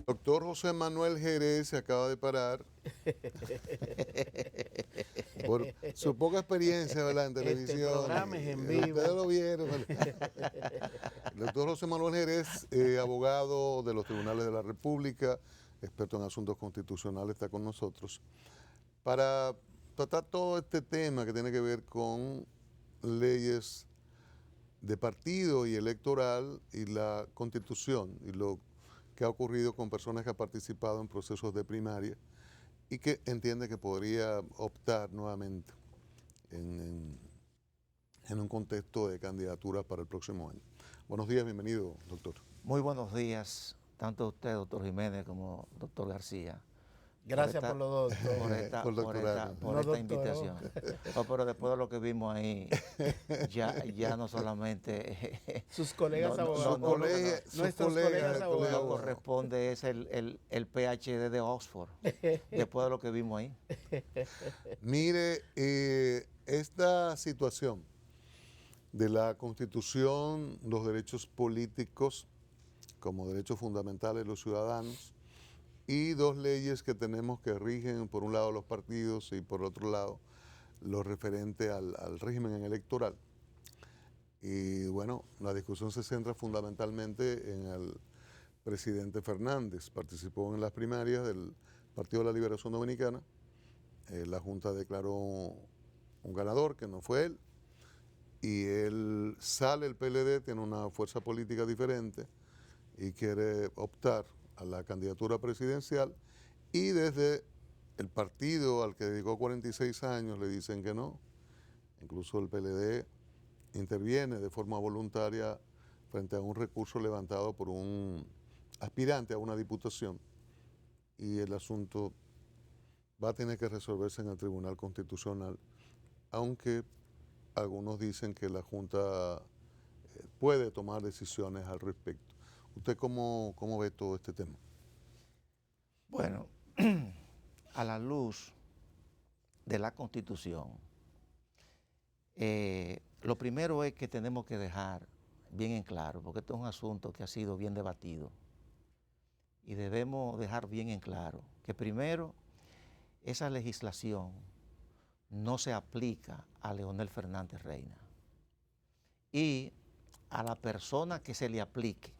Doctor José Manuel Jerez se acaba de parar por su poca experiencia, ¿verdad?, en Este televisión. programa es en vivo. Ustedes lo vieron, ¿verdad? El doctor José Manuel Jerez, abogado de los tribunales de la República, experto en asuntos constitucionales, está con nosotros para tratar todo este tema que tiene que ver con leyes de partido y electoral y la constitución y lo que ha ocurrido con personas que han participado en procesos de primaria y que entiende que podría optar nuevamente en un contexto de candidatura para el próximo año. Buenos días, bienvenido, doctor. Muy buenos días, tanto a usted, doctor Jiménez, como doctor García. Gracias por los dos, doctor. Por doctorarme. Por No, esta doctor. invitación. No, pero después de lo que vimos ahí, ya no solamente Sus colegas no, no, abogados. no, no, no, no, Nuestros colegas abogados. no corresponde es el PhD de Oxford, después de lo que vimos ahí. Mire, esta situación de la Constitución, los derechos políticos como derechos fundamentales de los ciudadanos y dos leyes que tenemos que rigen por un lado los partidos y por otro lado lo referente al régimen electoral. Y bueno, la discusión se centra fundamentalmente en el presidente Fernández. Participó en las primarias del Partido de la Liberación Dominicana. La Junta declaró un ganador, que no fue él, y él sale, el PLD tiene una fuerza política diferente y quiere optar a la candidatura presidencial, y desde el partido al que dedicó 46 años le dicen que no. Incluso el PLD interviene de forma voluntaria frente a un recurso levantado por un aspirante a una diputación, y el asunto va a tener que resolverse en el Tribunal Constitucional, aunque algunos dicen que la Junta puede tomar decisiones al respecto. ¿Usted cómo ve todo este tema? Bueno, a la luz de la Constitución, lo primero es que tenemos que dejar bien en claro, porque esto es un asunto que ha sido bien debatido, y debemos dejar bien en claro que primero, esa legislación no se aplica a Leonel Fernández Reina, y a la persona que se le aplique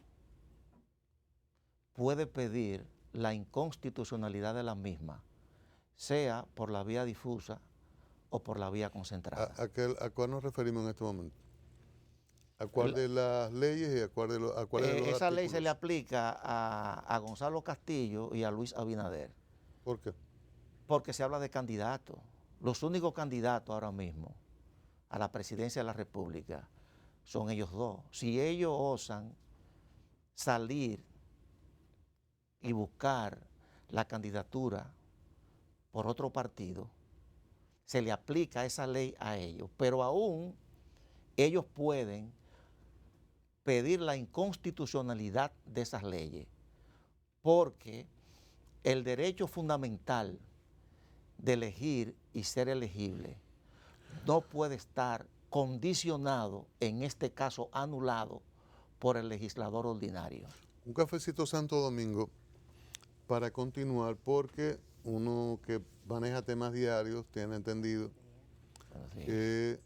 puede pedir la inconstitucionalidad de la misma, sea por la vía difusa o por la vía concentrada. ¿A cuál nos referimos en este momento? ¿A cuál de las leyes y a cuál de los artículos? Esa ley se le aplica a Gonzalo Castillo y a Luis Abinader. ¿Por qué? Porque se habla de candidatos. Los únicos candidatos ahora mismo a la presidencia de la República son ellos dos. Si ellos osan salir y buscar la candidatura por otro partido, se le aplica esa ley a ellos, pero aún ellos pueden pedir la inconstitucionalidad de esas leyes, porque el derecho fundamental de elegir y ser elegible no puede estar condicionado, en este caso anulado, por el legislador ordinario. Un cafecito Santo Domingo para continuar, porque uno que maneja temas diarios tiene entendido que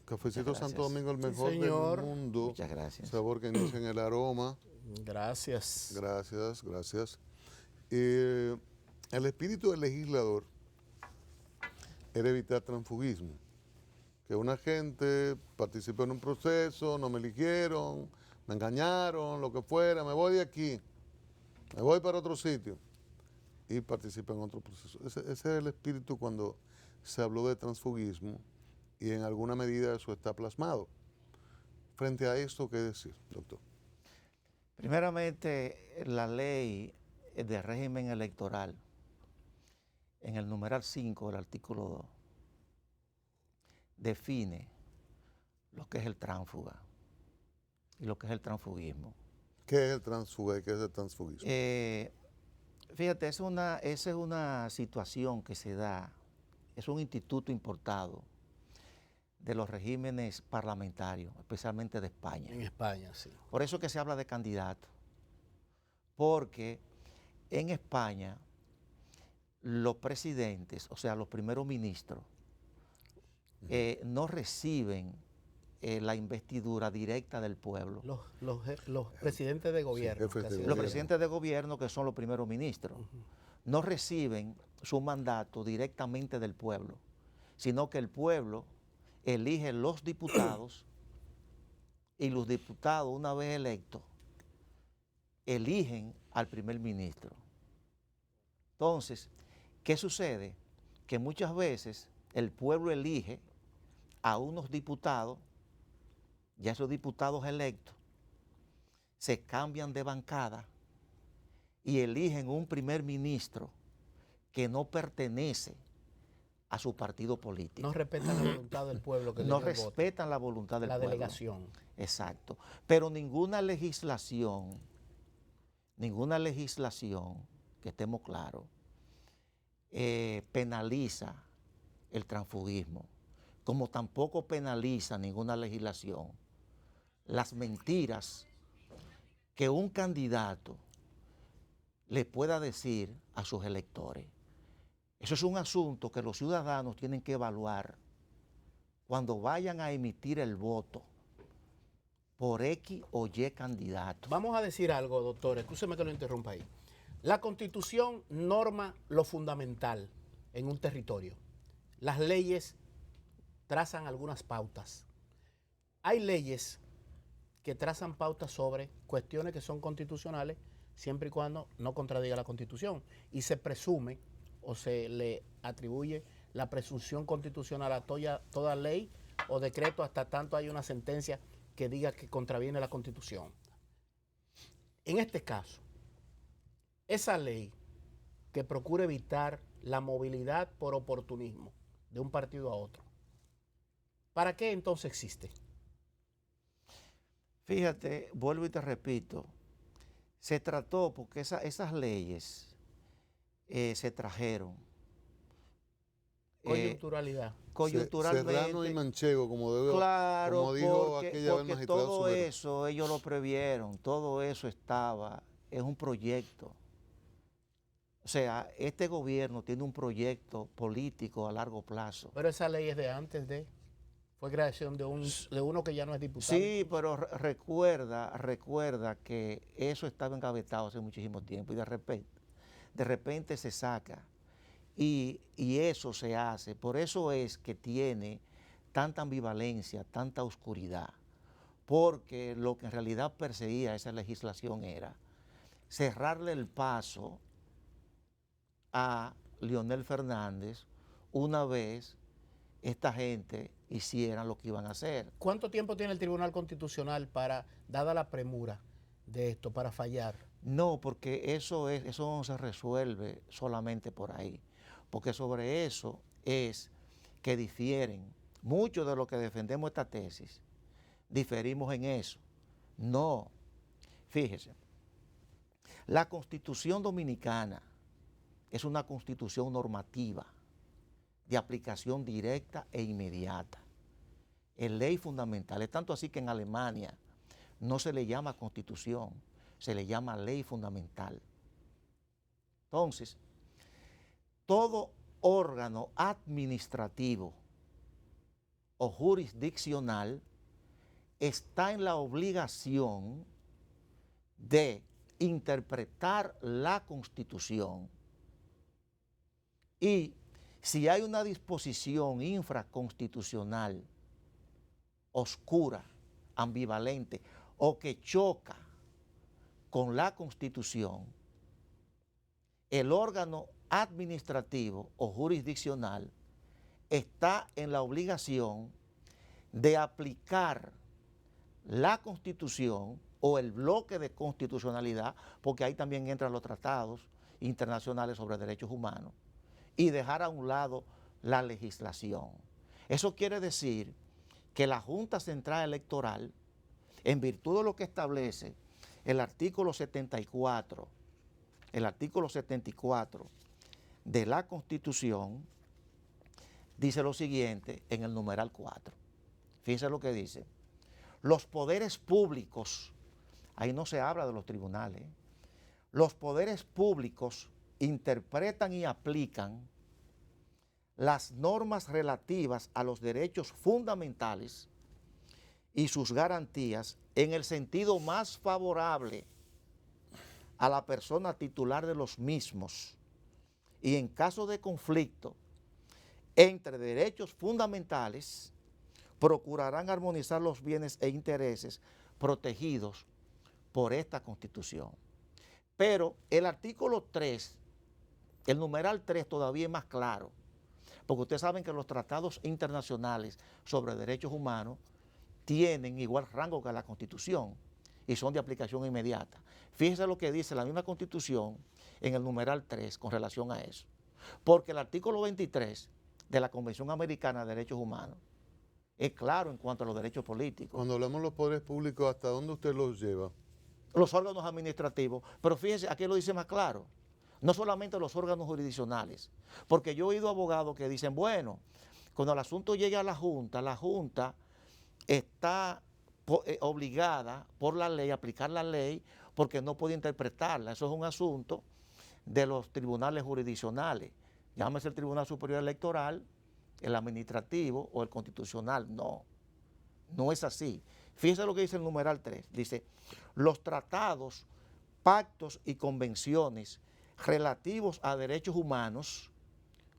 cafecito Santo Domingo es el mejor del mundo. Muchas gracias. Sabor que inicia en el aroma. Gracias. Gracias, gracias. El espíritu del legislador era evitar transfugismo. Que una gente participó en un proceso, no me eligieron, me engañaron, lo que fuera, me voy de aquí, me voy para otro sitio y participa en otro proceso. Ese es el espíritu cuando se habló de transfugismo, y en alguna medida eso está plasmado. Frente a esto, ¿qué decir, doctor? Primeramente, la ley de régimen electoral, en el numeral 5 del artículo 2, define lo que es el tránsfuga y lo que es el transfugismo. ¿Qué es el tránsfuga y qué es el transfugismo? Fíjate, esa es una situación que se da, es un instituto importado de los regímenes parlamentarios, especialmente de España. En España, sí. Por eso es que se habla de candidato, porque en España los presidentes, o sea, los primeros ministros, no reciben la investidura directa del pueblo. Los presidentes de gobierno. Los presidentes de gobierno, que son los primeros ministros, no reciben su mandato directamente del pueblo, sino que el pueblo elige los diputados y los diputados, una vez electos, eligen al primer ministro. Entonces, ¿qué sucede? Que muchas veces el pueblo elige a unos diputados, ya esos diputados electos se cambian de bancada y eligen un primer ministro que no pertenece a su partido político. No respetan la voluntad del pueblo que no le dio el voto. respetan la voluntad del la pueblo. La delegación. Exacto. Pero ninguna legislación, que estemos claros, penaliza el transfugismo, como tampoco penaliza ninguna legislación las mentiras que un candidato le pueda decir a sus electores. Eso es un asunto que los ciudadanos tienen que evaluar cuando vayan a emitir el voto por X o Y candidato. Vamos a decir algo, doctor, escúcheme que lo interrumpa ahí. La Constitución norma lo fundamental en un territorio. Las leyes trazan algunas pautas. Hay leyes que trazan pautas sobre cuestiones que son constitucionales siempre y cuando no contradiga la Constitución. Y se presume o se le atribuye la presunción constitucional a toda ley o decreto hasta tanto hay una sentencia que diga que contraviene la Constitución. En este caso, esa ley que procura evitar la movilidad por oportunismo de un partido a otro, ¿para qué entonces existe? Fíjate, vuelvo y te repito, se trató porque esas leyes se trajeron. Coyunturalidad. Coyunturalmente. Serrano y Manchego, Claro, como dijo porque aquella vez el magistrado todo Subero. eso ellos lo previeron, todo eso estaba, es un proyecto. O sea, este gobierno tiene un proyecto político a largo plazo. Pero esa ley es de antes de... Fue creación de uno que ya no es diputado. Sí, pero recuerda que eso estaba engavetado hace muchísimo tiempo y de repente se saca y eso se hace. Por eso es que tiene tanta ambivalencia, tanta oscuridad, porque lo que en realidad perseguía esa legislación era cerrarle el paso a Leonel Fernández una vez esta gente hicieran lo que iban a hacer. ¿Cuánto tiempo tiene el Tribunal Constitucional para, dada la premura de esto, para fallar? No, porque eso no se resuelve solamente por ahí, porque sobre eso es que difieren. Muchos de los que defendemos esta tesis, diferimos en eso. No, fíjese, la Constitución Dominicana es una constitución normativa de aplicación directa e inmediata. Es ley fundamental. Es tanto así que en Alemania no se le llama constitución, se le llama ley fundamental. Entonces, todo órgano administrativo o jurisdiccional está en la obligación de interpretar la Constitución y si hay una disposición infraconstitucional oscura, ambivalente o que choca con la Constitución, el órgano administrativo o jurisdiccional está en la obligación de aplicar la Constitución o el bloque de constitucionalidad, porque ahí también entran los tratados internacionales sobre derechos humanos, y dejar a un lado la legislación. Eso quiere decir que la Junta Central Electoral, en virtud de lo que establece el artículo 74 de la Constitución, dice lo siguiente en el numeral 4. Fíjense lo que dice. Los poderes públicos, ahí no se habla de los tribunales, los poderes públicos interpretan y aplican las normas relativas a los derechos fundamentales y sus garantías en el sentido más favorable a la persona titular de los mismos, y en caso de conflicto entre derechos fundamentales, procurarán armonizar los bienes e intereses protegidos por esta Constitución. Pero el artículo 3, el numeral 3 todavía es más claro, porque ustedes saben que los tratados internacionales sobre derechos humanos tienen igual rango que la Constitución y son de aplicación inmediata. Fíjense lo que dice la misma Constitución en el numeral 3 con relación a eso. Porque el artículo 23 de la Convención Americana de Derechos Humanos es claro en cuanto a los derechos políticos. Cuando hablamos de los poderes públicos, ¿hasta dónde usted los lleva? Los órganos administrativos, pero fíjense, aquí lo dice más claro, no solamente los órganos jurisdiccionales, porque yo he oído abogados que dicen, bueno, cuando el asunto llegue a la Junta está obligada por la ley a aplicar la ley porque no puede interpretarla. Eso es un asunto de los tribunales jurisdiccionales, llámese el Tribunal Superior Electoral, el administrativo o el constitucional. No, no es así. Fíjense lo que dice el numeral 3, dice, los tratados, pactos y convenciones relativos a derechos humanos,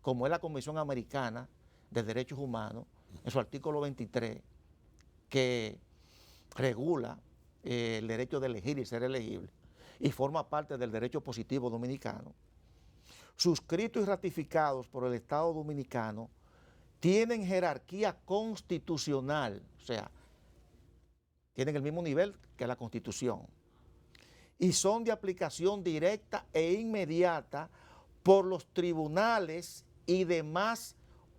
como es la Convención Americana de Derechos Humanos, en su artículo 23, que regula el derecho de elegir y ser elegible, y forma parte del derecho positivo dominicano, suscritos y ratificados por el Estado dominicano, tienen jerarquía constitucional, o sea, tienen el mismo nivel que la Constitución, y son de aplicación directa e inmediata por los tribunales y demás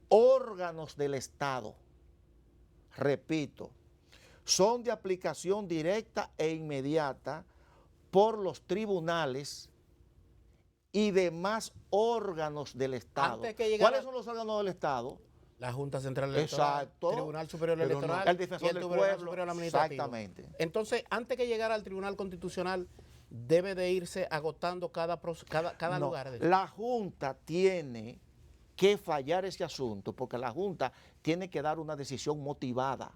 órganos del Estado. Repito, son de aplicación directa e inmediata por los tribunales y demás órganos del Estado. ¿Cuáles son los órganos del Estado? La Junta Central Electoral, Exacto. el Tribunal Superior Pero Electoral no, el Defensor y el del Tribunal Pueblo. Superior Administrativo. Exactamente. Entonces, antes que llegara al Tribunal Constitucional, debe de irse agotando cada No, lugar. la Junta tiene que fallar ese asunto porque la Junta tiene que dar una decisión motivada.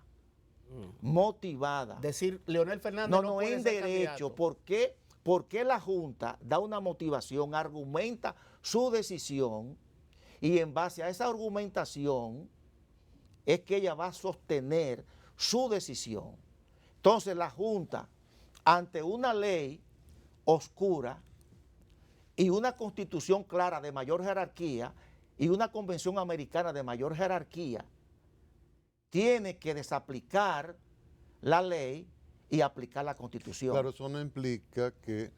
Motivada. Decir, Leonel Fernández No, no no puede en ser derecho. candidato. ¿Por qué la Junta da una motivación, argumenta su decisión y en base a esa argumentación es que ella va a sostener su decisión? Entonces la Junta, ante una ley oscura y una constitución clara de mayor jerarquía y una convención americana de mayor jerarquía, tiene que desaplicar la ley y aplicar la Constitución. Claro, eso no implica que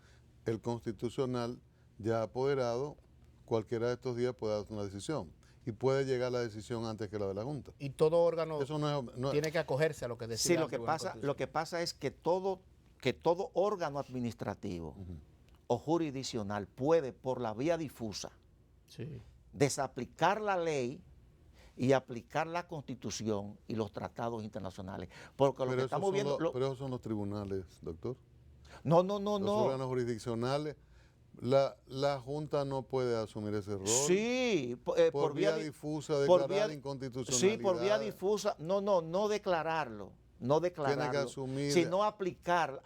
el constitucional ya apoderado cualquiera de estos días pueda dar una decisión y puede llegar la decisión antes que la de la Junta. Y todo órgano Eso no es- tiene que acogerse a lo que decida. Sí, el Tribunal lo Constitucional. que pasa es que todo órgano administrativo o jurisdiccional puede, por la vía difusa, Sí. desaplicar la ley y aplicar la Constitución y los tratados internacionales. Porque lo que pero, estamos viendo... pero esos son los tribunales, doctor. No, Los órganos jurisdiccionales. La Junta no puede asumir ese rol. Sí, por vía difusa declarar inconstitucionalidad. Sí, por vía difusa, no declararlo, Tiene que asumir, sino aplicar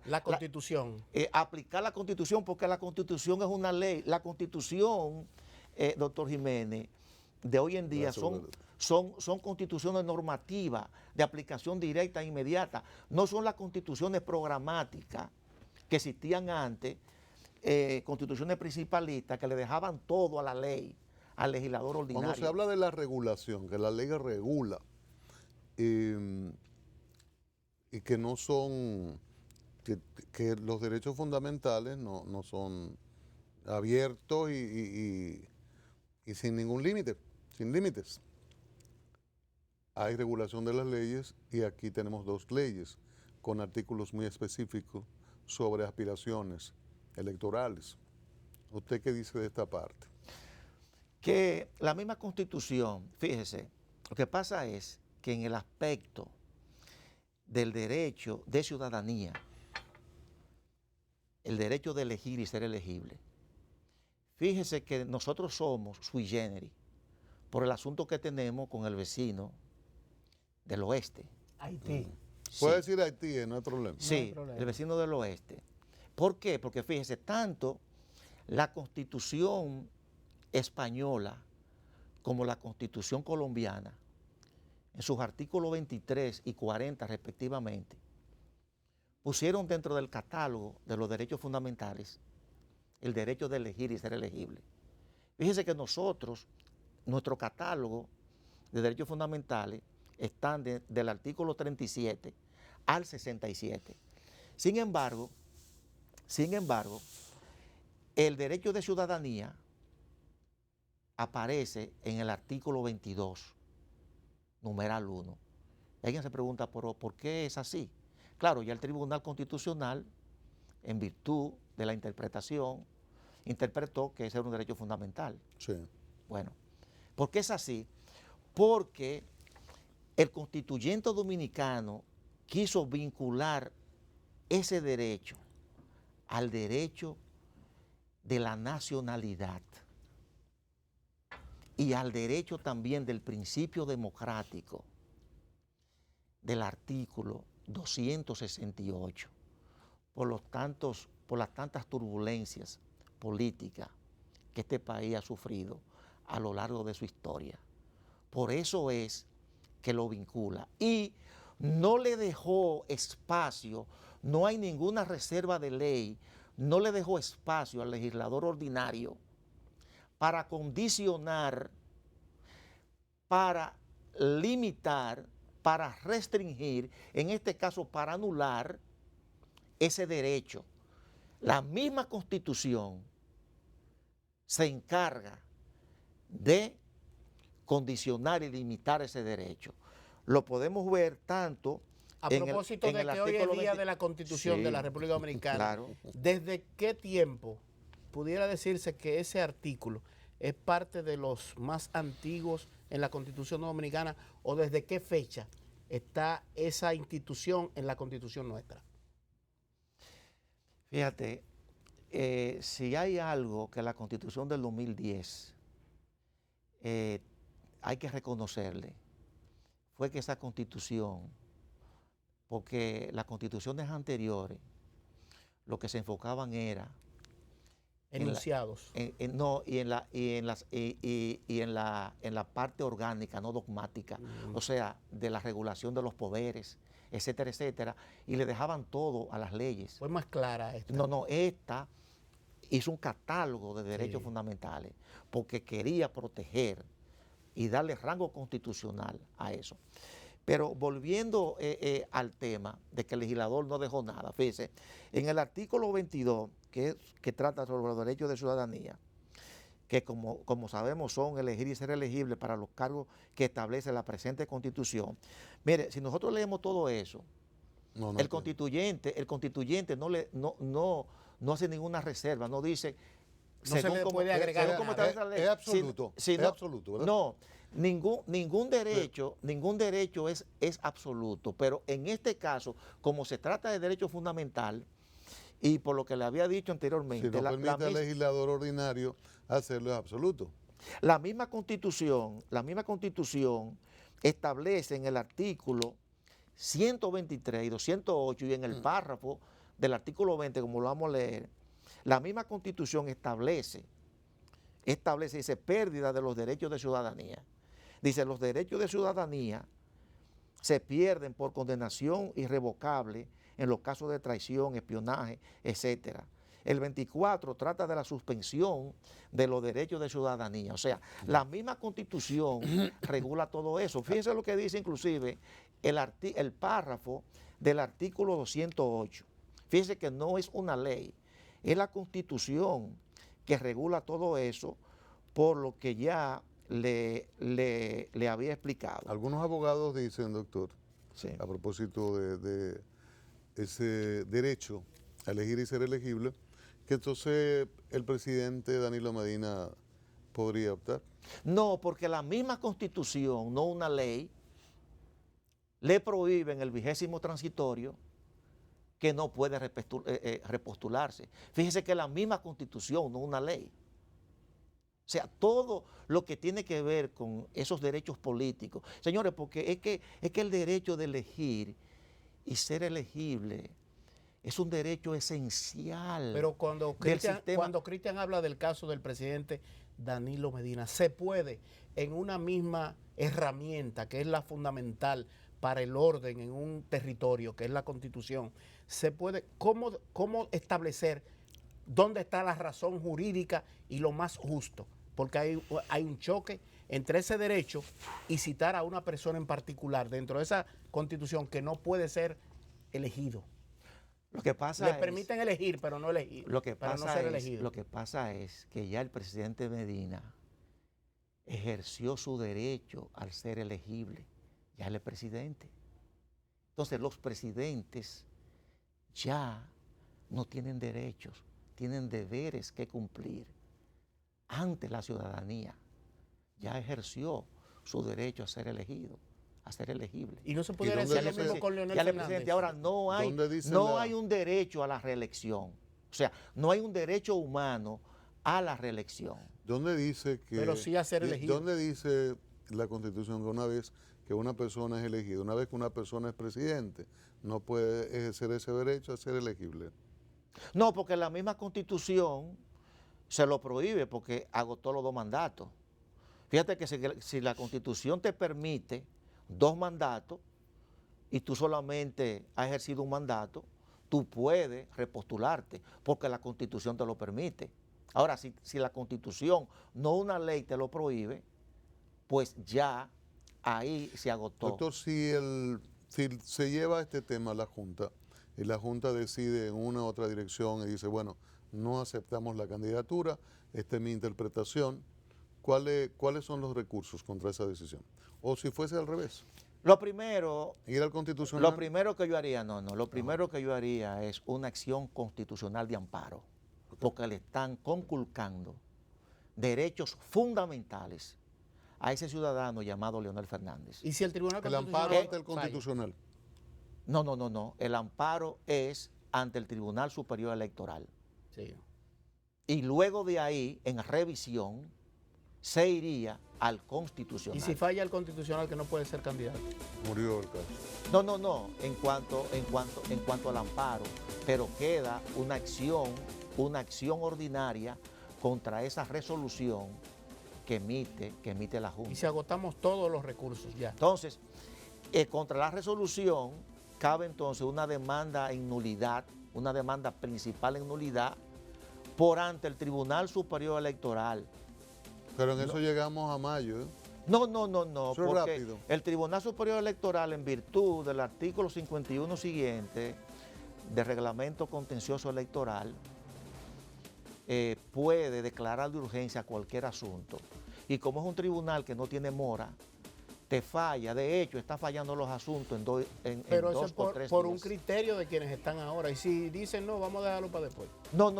La Constitución. aplicar la Constitución, porque la Constitución es una ley. La Constitución, doctor Jiménez, de hoy en día son constituciones normativas de aplicación directa e inmediata. No son las constituciones programáticas que existían antes, constituciones principalistas que le dejaban todo a la ley, al legislador ordinario. Cuando se habla de la regulación, que la ley regula y que no son, que los derechos fundamentales no son abiertos y sin ningún límite, sin límites. Hay regulación de las leyes y aquí tenemos dos leyes con artículos muy específicos sobre aspiraciones electorales. ¿Usted qué dice de esta parte? Que la misma Constitución, fíjese, lo que pasa es que en el aspecto del derecho de ciudadanía, el derecho de elegir y ser elegible. Fíjese que nosotros somos sui generis por el asunto que tenemos con el vecino del oeste. Haití. Puede Sí. decir Haití, no hay problema. Sí, hay problema. el vecino del oeste. ¿Por qué? Porque fíjese, tanto la Constitución española como la Constitución colombiana, en sus artículos 23 y 40 respectivamente, pusieron dentro del catálogo de los derechos fundamentales el derecho de elegir y ser elegible. Fíjese que nosotros, nuestro catálogo de derechos fundamentales están del artículo 37 al 67. Sin embargo, el derecho de ciudadanía aparece en el artículo 22, numeral 1. Y alguien se pregunta, ¿por qué es así? Claro, ya el Tribunal Constitucional, en virtud de la interpretación, interpretó que ese era un derecho fundamental. Sí. Bueno, ¿por qué es así? Porque el constituyente dominicano quiso vincular ese derecho al derecho de la nacionalidad y al derecho también del principio democrático del artículo 268, por las tantas turbulencias políticas que este país ha sufrido a lo largo de su historia. Por eso es que lo vincula y no le dejó espacio, no hay ninguna reserva de ley, no le dejó espacio al legislador ordinario para condicionar, para limitar, para restringir, en este caso para anular ese derecho. La misma Constitución se encarga de condicionar y limitar ese derecho. Lo podemos ver tanto A en propósito el de que hoy es artículo día 20. de la Constitución Sí, de la República Dominicana, claro. ¿desde qué tiempo pudiera decirse que ese artículo es parte de los más antiguos en la Constitución dominicana o desde qué fecha está esa institución en la Constitución nuestra? Fíjate, si hay algo que la Constitución del 2010 hay que reconocerle, fue que esa Constitución, porque las constituciones anteriores lo que se enfocaban era Enunciados. no, y en la parte orgánica, no dogmática, o sea, de la regulación de los poderes, etcétera, etcétera, y le dejaban todo a las leyes. Fue más clara esta. No, esta hizo un catálogo de derechos Sí. fundamentales porque quería proteger y darle rango constitucional a eso. Pero volviendo al tema de que el legislador no dejó nada, fíjese, en el artículo 22, que trata sobre los derechos de ciudadanía, que como sabemos son elegir y ser elegibles para los cargos que establece la presente Constitución. Mire, si nosotros leemos todo eso, el constituyente no hace ninguna reserva, no dice... No se le puede agregar según cómo nada. establece la ley. Es absoluto, es absoluto, ¿verdad? No, ningún derecho es absoluto, pero en este caso, como se trata de derecho fundamental, y por lo que le había dicho anteriormente, Si no permite al legislador ordinario hacerlo, es absoluto. la misma Constitución establece en el artículo 123 y 208 y en el párrafo del artículo 20, como lo vamos a leer, la misma Constitución establece, dice, pérdida de los derechos de ciudadanía. Dice, los derechos de ciudadanía se pierden por condenación irrevocable en los casos de traición, espionaje, etcétera. El 24 trata de la suspensión de los derechos de ciudadanía. O sea, la misma Constitución regula todo eso. Fíjense lo que dice inclusive el párrafo del artículo 208. Fíjense que no es una ley, es la Constitución que regula todo eso, por lo que ya le había explicado. Algunos abogados dicen, doctor, Sí. a propósito de ese derecho a elegir y ser elegible, que entonces el presidente Danilo Medina podría optar. No, porque la misma Constitución, no una ley, le prohíbe en el 20º transitorio que no puede repostularse. Fíjese que la misma Constitución, no una ley. O sea, todo lo que tiene que ver con esos derechos políticos. Señores, porque es que el derecho de elegir y ser elegible es un derecho esencial. Pero cuando Cristian habla del caso del presidente Danilo Medina, se puede en una misma herramienta que es la fundamental para el orden en un territorio, que es la Constitución, se puede, ¿cómo establecer dónde está la razón jurídica y lo más justo? Porque hay un choque entre ese derecho y citar a una persona en particular dentro de esa Constitución que no puede ser elegido. Lo que pasa Le permiten elegir, pero no elegir. Lo que pasa es que ya el presidente Medina ejerció su derecho al ser elegible. Ya él es presidente. Entonces los presidentes ya no tienen derechos, tienen deberes que cumplir ante la ciudadanía. Ya ejerció su derecho a ser elegido, a ser elegible. Y no se pudiera decir lo mismo con Leonel Fernández. Presidente, ahora no hay un derecho a la reelección. O sea, no hay un derecho humano a la reelección. ¿Dónde dice que... Pero sí a ser elegido. ¿Dónde dice la Constitución que una vez que una persona es elegida, una vez que una persona es presidente, no puede ejercer ese derecho a ser elegible? No, porque la misma Constitución se lo prohíbe porque agotó los 2 mandatos. Fíjate que si la Constitución te permite 2 mandatos y tú solamente has ejercido un mandato, tú puedes repostularte porque la Constitución te lo permite. Ahora, si la Constitución, no una ley, te lo prohíbe, pues ya ahí se agotó. Doctor, si se lleva este tema a la Junta y la Junta decide en una u otra dirección y dice, bueno, no aceptamos la candidatura, esta es mi interpretación, ¿cuáles son los recursos contra esa decisión? O si fuese al revés. Lo primero... ¿Ir al constitucional? Lo primero que yo haría, lo primero que yo haría es una acción constitucional de amparo, porque le están conculcando derechos fundamentales a ese ciudadano llamado Leonel Fernández. ¿Y si el Tribunal El amparo ante el Constitucional? No. El amparo es ante el Tribunal Superior Electoral. Sí. Y luego de ahí, en revisión, se iría al Constitucional. ¿Y si falla el Constitucional que no puede ser candidato? Murió el caso. No, en cuanto al amparo, pero queda una acción ordinaria contra esa resolución que emite la Junta. Y si agotamos todos los recursos ya. Entonces, contra la resolución cabe entonces una demanda en nulidad, una demanda principal en nulidad por ante el Tribunal Superior Electoral. Pero en eso llegamos a mayo, ¿eh? No, Eso es porque rápido. el Tribunal Superior Electoral, en virtud del artículo 51 siguiente del Reglamento Contencioso Electoral, puede declarar de urgencia cualquier asunto. Y como es un tribunal que no tiene mora, te falla. De hecho, está fallando los asuntos en Pero dos eso o tres por días. un criterio de quienes están ahora. Y si dicen no, vamos a dejarlo para después. No.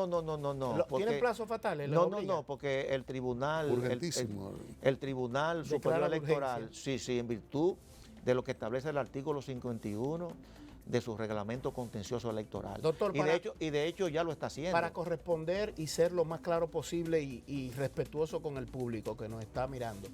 ¿Tienen plazos fatales? No, porque el tribunal... Urgentísimo. El Tribunal Declara Superior Electoral, urgencia. sí, en virtud de lo que establece el artículo 51 de su reglamento contencioso electoral. Doctor, y de hecho ya lo está haciendo. Para corresponder y ser lo más claro posible y respetuoso con el público que nos está mirando,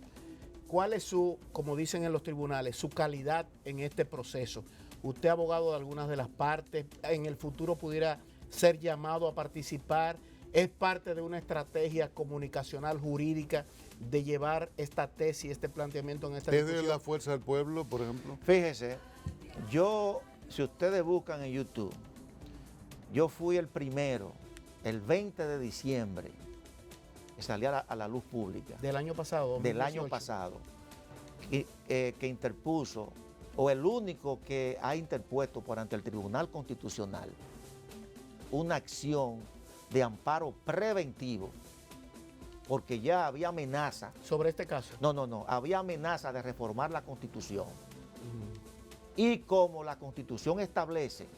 ¿cuál es su, como dicen en los tribunales, su calidad en este proceso? Usted, abogado de algunas de las partes, en el futuro pudiera ser llamado a participar, es parte de una estrategia comunicacional jurídica de llevar esta tesis, este planteamiento en esta ¿Es de discusión. la Fuerza del Pueblo, por ejemplo? Fíjese, si ustedes buscan en YouTube, yo fui el primero, el 20 de diciembre, que salía a la luz pública. Del año pasado. 2018. Del año pasado, que interpuso, o el único que ha interpuesto por ante el Tribunal Constitucional, una acción de amparo preventivo, porque ya había amenaza. Sobre este caso. No, había amenaza de reformar la Constitución. Y como la Constitución establece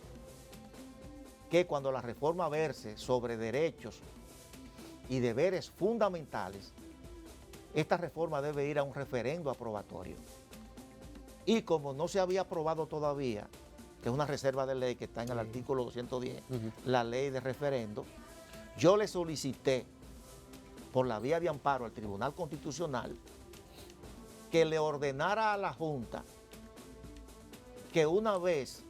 que cuando la reforma verse sobre derechos y deberes fundamentales, esta reforma debe ir a un referendo aprobatorio. Y como no se había aprobado todavía, que es una reserva de ley que está en el artículo 210, la ley de referendo, yo le solicité por la vía de amparo al Tribunal Constitucional que le ordenara a la Junta que una vez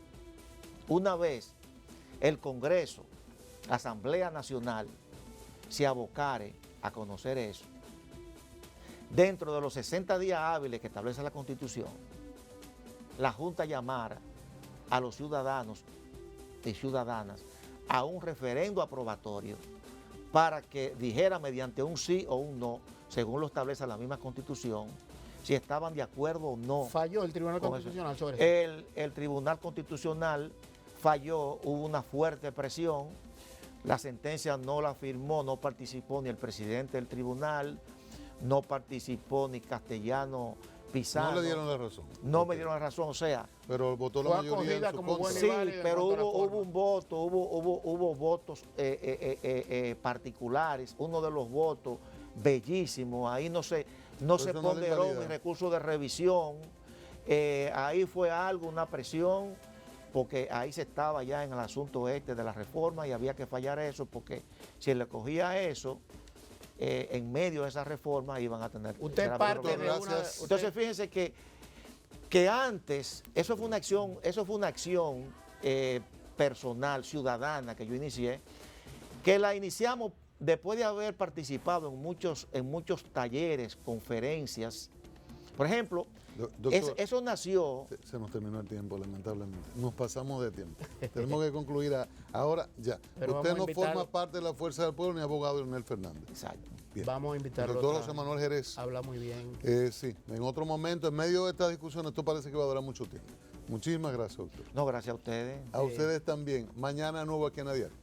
el Congreso, la Asamblea Nacional, se abocare a conocer eso, dentro de los 60 días hábiles que establece la Constitución, la Junta llamara a los ciudadanos y ciudadanas a un referendo aprobatorio para que dijera mediante un sí o un no, según lo establece la misma Constitución, si estaban de acuerdo o no. Falló el Tribunal Constitucional sobre eso. El Tribunal Constitucional falló, hubo una fuerte presión, la sentencia no la firmó, no participó ni el presidente del tribunal, no participó ni Castellano Pizarro. No le dieron la razón. No me dieron la razón, o sea. Pero votó la Fue mayoría en acogida su como contra. buena Sí, y válida pero en cuanto a la hubo forma. un voto, hubo votos particulares, uno de los votos bellísimos, ahí no se eso no le ponderó invalida. mi recurso de revisión, ahí fue algo, una presión, porque ahí se estaba ya en el asunto de la reforma y había que fallar eso, porque si le cogía eso, en medio de esa reforma iban a tener... Usted será parte de Gracias. una... Entonces fíjense que antes, eso fue una acción personal, ciudadana que yo inicié, que la iniciamos después de haber participado en muchos talleres, conferencias. Por ejemplo, Doctor, eso nació... se nos terminó el tiempo, lamentablemente. Nos pasamos de tiempo. Tenemos que concluir ahora ya. Pero Usted vamos a no invitarlo. forma parte de la Fuerza del Pueblo ni abogado de Leonel Fernández. Exacto. Bien. Vamos a invitarlo. Doctor otra José vez. Manuel Jerez. Habla muy bien. Sí, en otro momento, en medio de esta discusión, esto parece que va a durar mucho tiempo. Muchísimas gracias, doctor. No, gracias a ustedes. A ustedes también. Mañana nuevo aquí en A Diario.